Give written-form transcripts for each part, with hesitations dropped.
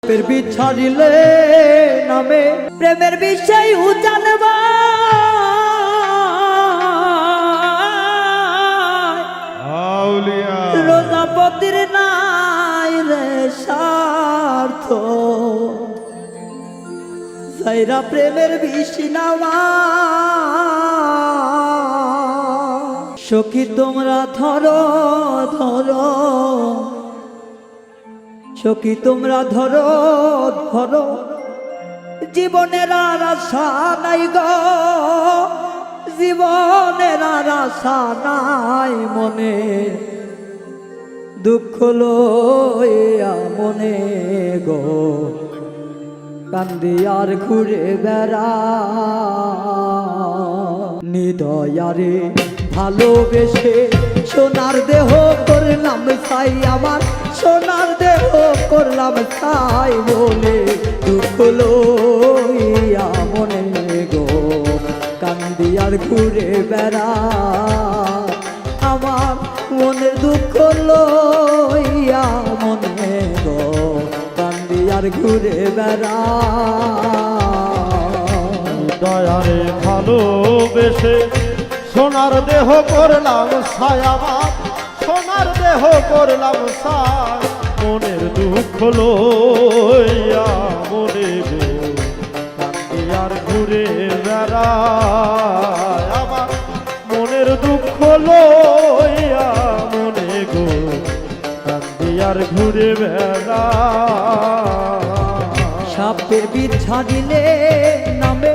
সাপের বিষ ছাড়িলে নামে প্রেমের বিষয় জানবা রোজাপতির নাই রে স্বার্থ সাইরা প্রেমের বিষ নামা সখী তোমরা ধরো ধরো সখী তোমরা ধরো ধরো জীবনের আর আশা নাই গো জীবনের আর আশা নাই মনে দুঃখ লইয়া মনে গো কান্দি আর ঘুরে বেড়া নিদয়ারে ভালোবেসে সোনার দেহ করলাম ছাই আমার সোনার দেহ করলাম ছাই বলে দুঃখ লইয়া মনে গো কান্দি আর ঘুরে বেড়া আমার মনের দুঃখ লইয়া মনে গো কান্দি আর ঘুরে বেড়া দয়ারে ভালোবেসে সোনার দেহ করলাম ছাই আমার সোনার দেহ করলাম ছাই মনের দুঃখ লইয়া মনে গো কান্দি আর ঘুরে বেড়ায় আমার মনের দুঃখ লইয়া মনে গো কান্দি আর ঘুরে বেড়ায় সাপের বিষ ছাড়িলে নামে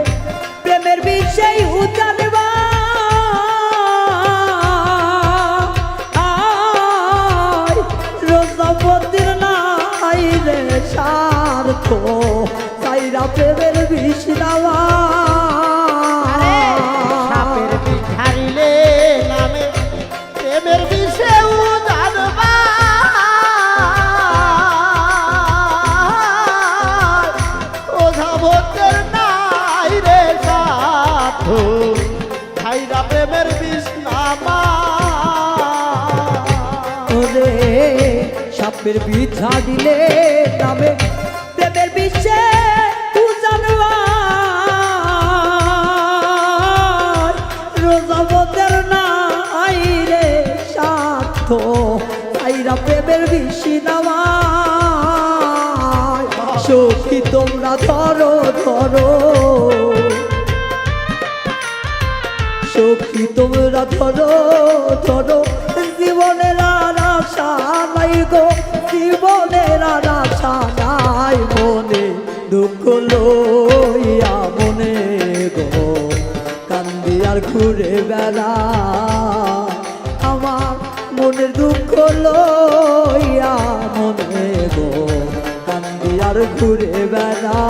প্রেমের বিষয় জানবা রোজাপতির নাই রে স্বার্থ সাইরা প্রেমের বিষ নামা সাপের বিষ ছাড়িলে নামে প্রেমের বিষেও জানবা ওঝাভূতের নাই রে সাধ ছাইরা প্রেমের বিষ নামা ওরে সাপের বিষ ছাড়িলে নামে প্রেমের বিষে জানবা রোজাপতির নাই রে স্বার্থ সাইরা প্রেমের বিষ নামা সখী তোমরা ধরো ধরো সখী তোমরা ধরো ধরো জীবনের আর আশা নাই গো জীবনের আর আশা নাই মনে দুঃখ লইয়া মনে গো কান্দি আর ঘুরে বেড়া আমার মনের দুঃখ লইয়া মনে গো কান্দি আর ঘুরে বেড়া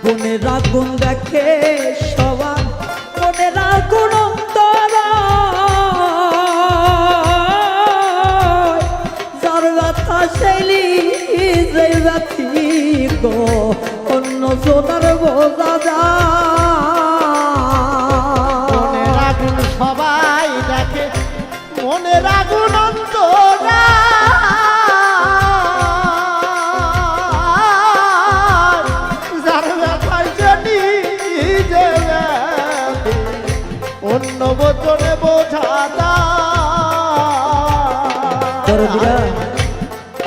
মনের আগুন দেখে সবার মনের আগুন অন্তর যার ব্যথা শৈলী যে ব্যথি গো অন্য সোনার বোঝা যায় মনের আগুন সবাই দেখে মনের আগুন অন্তরা অন্য বচনে বোঝা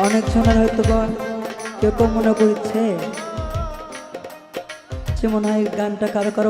অনেক সময় হয়তো কেউ মনে করছে মনে হয় গানটা কারো কারো